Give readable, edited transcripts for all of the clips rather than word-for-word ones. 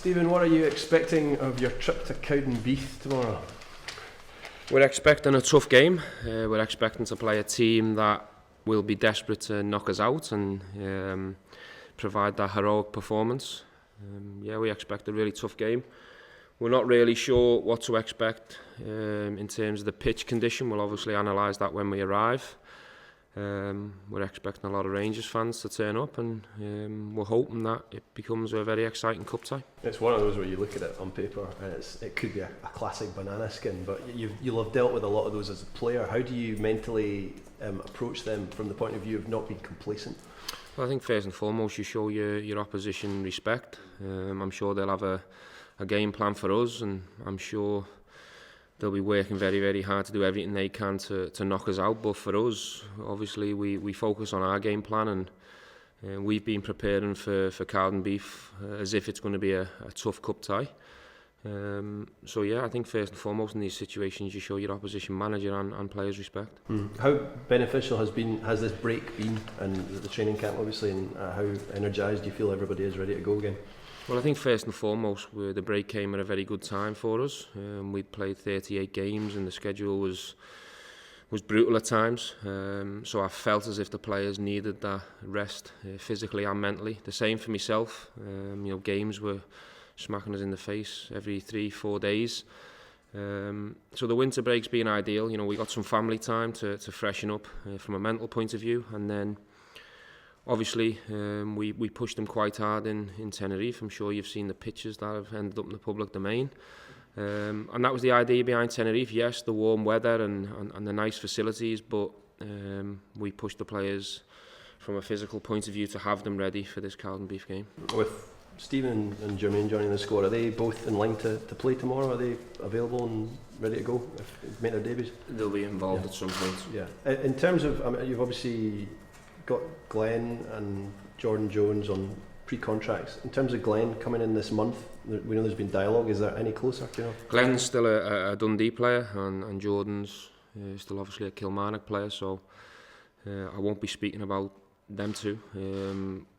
Stephen, what are you expecting of your trip to Cowdenbeath tomorrow? We're expecting a tough game. We're expecting to play a team that will be desperate to knock us out and provide that heroic performance. We expect a really tough game. We're not really sure what to expect in terms of the pitch condition. We'll obviously analyse that when we arrive. We're expecting a lot of Rangers fans to turn up, and we're hoping that it becomes a very exciting cup tie. It's one of those where you look at it on paper and it could be a classic banana skin, but you'll have dealt with a lot of those as a player. How do you mentally approach them from the point of view of not being complacent? Well, I think first and foremost you show your opposition respect. I'm sure they'll have a game plan for us, and I'm sure they'll be working very, very hard to do everything they can to knock us out. But for us, obviously, we focus on our game plan, and we've been preparing for Cowdenbeath as if it's going to be a tough cup tie. I think first and foremost in these situations you show your opposition manager and players respect. How beneficial has this break been, and the training camp obviously, and how energised do you feel everybody is ready to go again? Well, I think first and foremost the break came at a very good time for us. We'd played 38 games and the schedule was brutal at times, so I felt as if the players needed that rest physically and mentally. The same for myself. Games were smacking us in the face every 3-4 days. So the winter break's been ideal. We got some family time to freshen up from a mental point of view, and then obviously we pushed them quite hard in Tenerife. I'm sure you've seen the pictures that have ended up in the public domain. And that was the idea behind Tenerife. Yes, the warm weather and the nice facilities, but we pushed the players from a physical point of view to have them ready for this Cowdenbeath game. With Stephen and Jermaine joining the squad, are they both in line to play tomorrow? Are they available and ready to go if make their debuts? They'll be involved at some point. Yeah. In terms of, you've obviously got Glenn and Jordan Jones on pre-contracts. In terms of Glenn coming in this month, we know there's been dialogue. Is that any closer? Do you know? Glenn's still a Dundee player, and Jordan's still obviously a Kilmarnock player. So I won't be speaking about them two.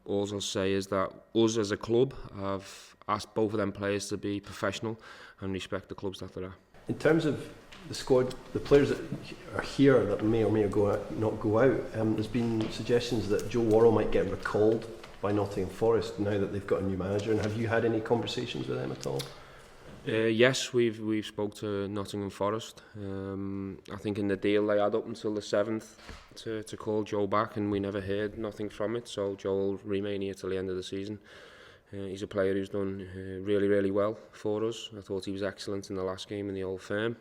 All I'll say is that us as a club have asked both of them players to be professional and respect the clubs that they're at. In terms of the squad, the players that are here that may or may not go out, there's been suggestions that Joe Worrell might get recalled by Nottingham Forest now that they've got a new manager. And have you had any conversations with them at all? Yes, we've spoke to Nottingham Forest. I think in the deal they had up until the 7th to call Joe back, and we never heard nothing from it. So Joe will remain here till the end of the season. He's a player who's done really, really well for us. I thought he was excellent in the last game in the Old Firm.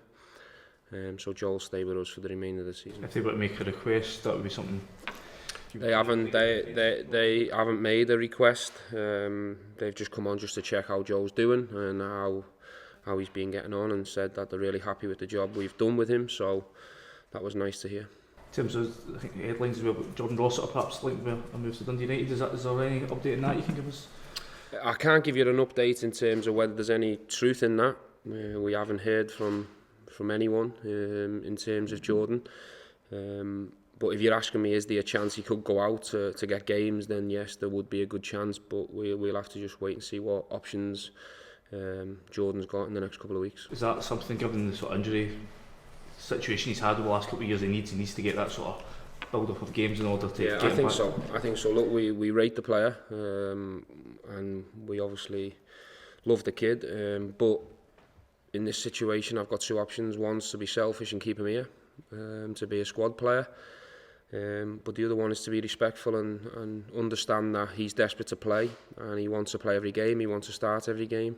So Joe will stay with us for the remainder of the season. If they were to make a request, that would be something. They haven't made a request. They've just come on just to check how Joe's doing and how he's been getting on, and said that they're really happy with the job we've done with him. So that was nice to hear. In terms of, I think the headlines as well, but Jordan Rossiter perhaps linked with a move to Dundee United. Is there any update on that you can give us? I can't give you an update in terms of whether there's any truth in that. We haven't heard from anyone in terms of Jordan. But if you're asking me, is there a chance he could go out to get games, then yes, there would be a good chance. But we'll have to just wait and see what options Jordan's got in the next couple of weeks. Is that something, given the sort of injury situation he's had over the last couple of years, he needs to get that sort of build up of games in order to get I think so. Look, we rate the player, and we obviously love the kid, but in this situation I've got two options. One's to be selfish and keep him here, to be a squad player, but the other one is to be respectful and understand that he's desperate to play and he wants to play every game, he wants to start every game.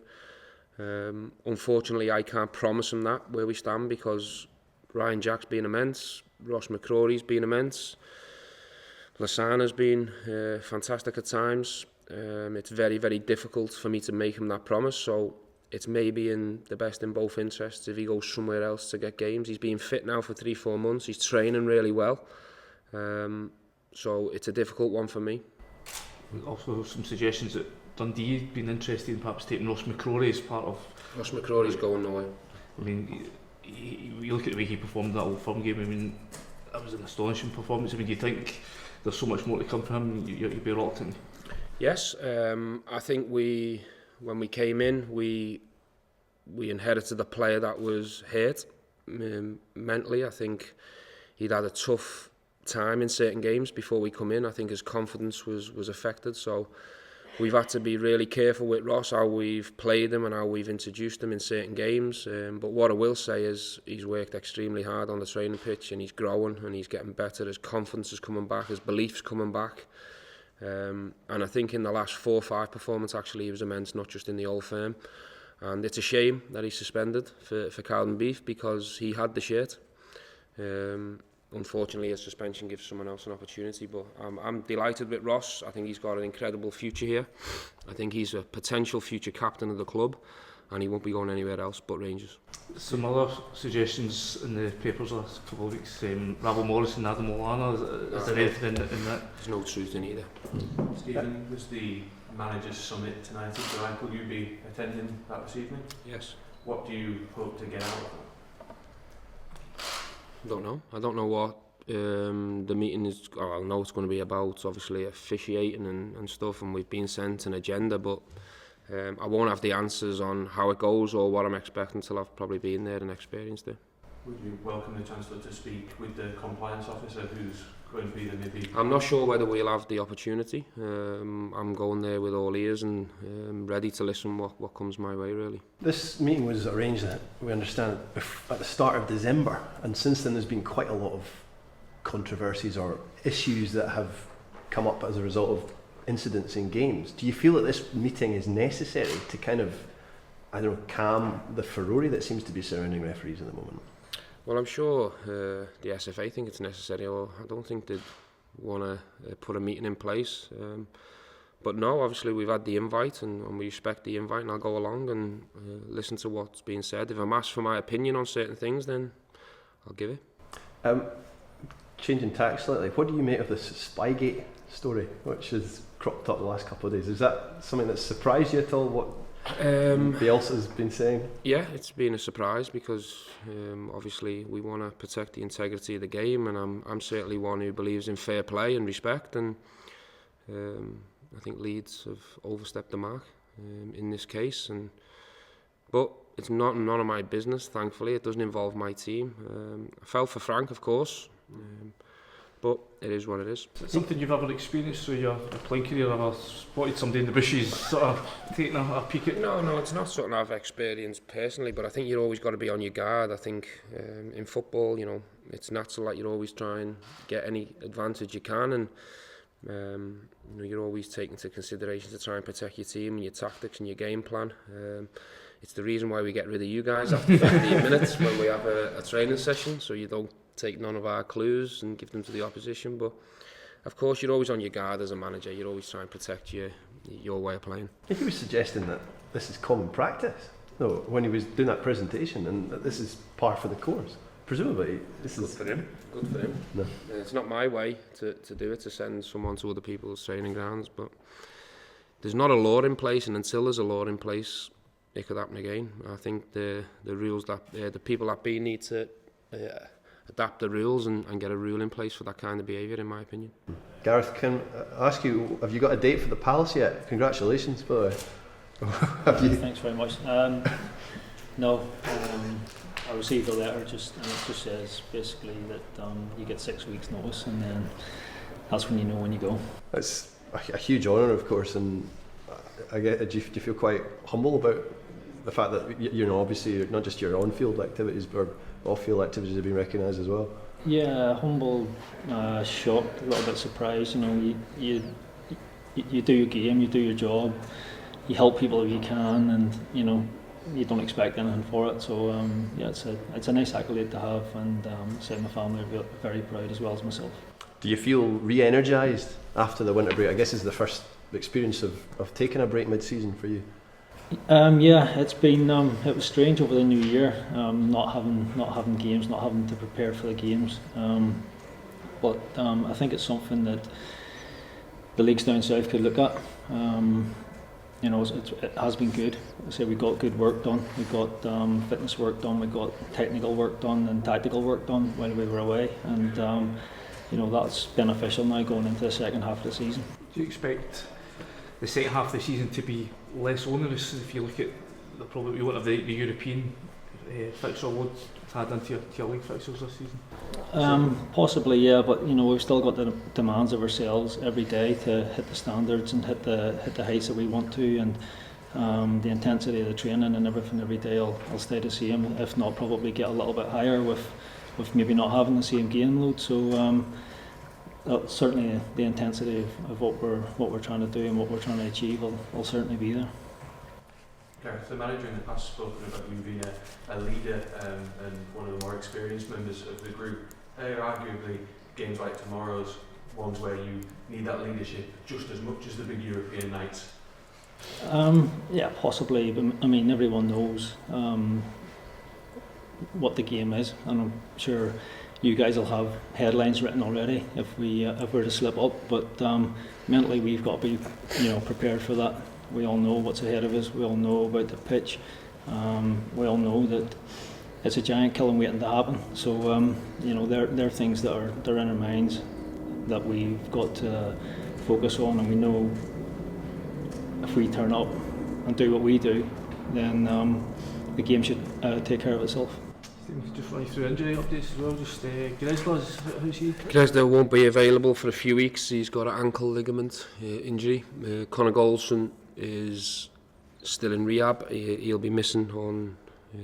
Unfortunately I can't promise him that where we stand, because Ryan Jack's been immense, Ross McCrory's been immense, Lasana's been fantastic at times. It's very, very difficult for me to make him that promise, so it's maybe in the best in both interests if he goes somewhere else to get games. He's been fit now for 3-4 months, he's training really well, so it's a difficult one for me. Also some suggestions that Dundee have been interested in perhaps taking Ross McCrory as part of... Ross McCrory's going nowhere. I mean, you look at the way he performed in that Old Firm game, I mean, that was an astonishing performance. I mean, do you think there's so much more to come from him, you'd be reluctant? Yes, I think we when we came in, we inherited a player that was hurt mentally. I think he'd had a tough time in certain games before we come in. I think his confidence was affected, so we've had to be really careful with Ross, how we've played him and how we've introduced him in certain games. But what I will say is he's worked extremely hard on the training pitch, and he's growing and he's getting better. His confidence is coming back, his belief's coming back. And I think in the last 4 or 5 performances, actually, he was immense, not just in the Old Firm. And it's a shame that he's suspended for Cowdenbeath, because he had the shirt. Unfortunately, his suspension gives someone else an opportunity, but I'm delighted with Ross. I think he's got an incredible future here. I think he's a potential future captain of the club, and he won't be going anywhere else but Rangers. Some other suggestions in the papers the last couple of weeks, Rabel Morris and Adam Olana, is there anything in that? There's no truth in either. Stephen, was the Managers Summit tonight in July? Will you be attending that this evening? Yes. What do you hope to get out of it? I don't know what the meeting is. I know it's going to be about, obviously, officiating and stuff, and we've been sent an agenda, but I won't have the answers on how it goes or what I'm expecting until I've probably been there and experienced it. Would you welcome the Chancellor to speak with the compliance officer, who's going to be the maybe? I'm not sure whether we'll have the opportunity. I'm going there with all ears and ready to listen what comes my way, really. This meeting was arranged, we understand, at the start of December, and since then there's been quite a lot of controversies or issues that have come up as a result of incidents in games. Do you feel that this meeting is necessary to kind of, I don't know, calm the furore that seems to be surrounding referees at the moment? Well, I'm sure the SFA think it's necessary. I don't think they'd want to put a meeting in place. But no, obviously we've had the invite and we respect the invite, and I'll go along and listen to what's being said. If I'm asked for my opinion on certain things, then I'll give it. Changing tack slightly, what do you make of this Spygate story, which has cropped up the last couple of days? Is that something that's surprised you at all, what Bielsa's been saying? Yeah, it's been a surprise, because obviously we want to protect the integrity of the game, and I'm certainly one who believes in fair play and respect, and I think Leeds have overstepped the mark in this case, but it's none of my business, thankfully. It doesn't involve my team. I felt for Frank, of course, but it is what it is. Is it something you've ever experienced through your playing career, ever spotted somebody in the bushes sort of taking a peek at? No, it's not something I've experienced personally, but I think you've always got to be on your guard. I think in football, it's natural that you're always trying to get any advantage you can, and you're always taking into consideration to try and protect your team and your tactics and your game plan. It's the reason why we get rid of you guys after 15 minutes when we have a training session, so you don't take none of our clues and give them to the opposition. But of course you're always on your guard as a manager. You're always trying to protect your way of playing. He was suggesting that this is common practice, no, when he was doing that presentation, and that this is par for the course. Presumably this is good for him. No. It's not my way to do it, to send someone to other people's training grounds, but there's not a law in place, and until there's a law in place it could happen again. I think the rules that the people at B need to adapt the rules and get a rule in place for that kind of behaviour, in my opinion. Gareth, can I ask you, have you got a date for the Palace yet? Congratulations, by the way. Have you? Thanks very much. No, I received a letter and it just says basically that you get 6 weeks notice, and then that's when you know when you go. It's a huge honour, of course, and do you feel quite humble about the fact that obviously not just your on-field activities but off-field activities have been recognised as well? Yeah, humble, shocked, a little bit surprised. You do your game, you do your job, you help people if you can, and you don't expect anything for it. So it's a nice accolade to have, and so my family are very proud as well as myself. Do you feel re-energised after the winter break? I guess it's the first experience of taking a break mid-season for you. Yeah, it's been it was strange over the new year, not having games, not having to prepare for the games. But I think it's something that the leagues down south could look at. It has been good. I say we got good work done. We got fitness work done. We got technical work done and tactical work done while we were away, and that's beneficial now going into the second half of the season. Do you expect the second half of the season to be less onerous if you look at probably you won't have the European fixture load to add into your league fixtures this season? Possibly, yeah, but you know we've still got the demands of ourselves every day to hit the standards and hit the heights that we want to, and the intensity of the training and everything every day will stay the same, if not probably get a little bit higher with maybe not having the same game load. So certainly the intensity of what we're trying to do and what we're trying to achieve will certainly be there. Gareth, the manager in the past spoken about you being a leader and one of the more experienced members of the group. Arguably, games like tomorrow's ones where you need that leadership just as much as the big European nights. Yeah, possibly. But, I mean, everyone knows what the game is, and I'm sure you guys will have headlines written already if we're to slip up. But mentally, we've got to be, prepared for that. We all know what's ahead of us. We all know about the pitch. We all know that it's a giant killing waiting to happen. So they're things they're in our minds that we've got to focus on, and we know if we turn up and do what we do, then the game should take care of itself. Just running through injury updates as well. Just Grezda's, how's he? Grezda won't be available for a few weeks. He's got an ankle ligament injury. Conor Golson is still in rehab. He'll be missing on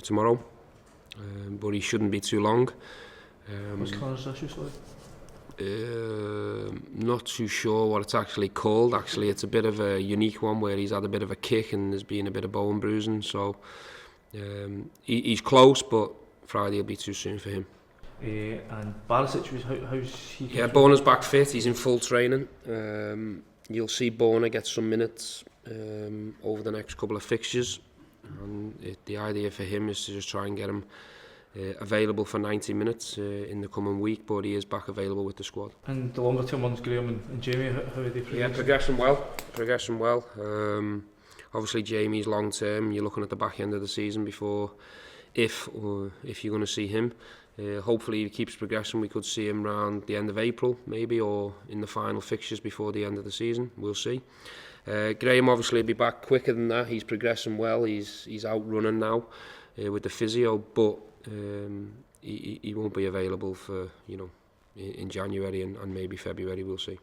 tomorrow, but he shouldn't be too long. What's Conor's issue, sorry? Not too sure what it's actually called. Actually, it's a bit of a unique one where he's had a bit of a kick and there's been a bit of bone bruising. So he's close, but Friday will be too soon for him. And Barisic, how's he? Yeah, Bona's back fit. He's in full training. You'll see Bona get some minutes over the next couple of fixtures. And the idea for him is to just try and get him available for 90 minutes in the coming week, but he is back available with the squad. And the longer term ones, Graham and Jamie, how are they progressing? Yeah, progressing well. Obviously Jamie's long term, you're looking at the back end of the season before if you're going to see him. Hopefully he keeps progressing. We could see him around the end of April maybe, or in the final fixtures before the end of the season. We'll see. Graham obviously will be back quicker than that. He's progressing well. He's out running now with the physio, but he won't be available for in January and maybe February. We'll see.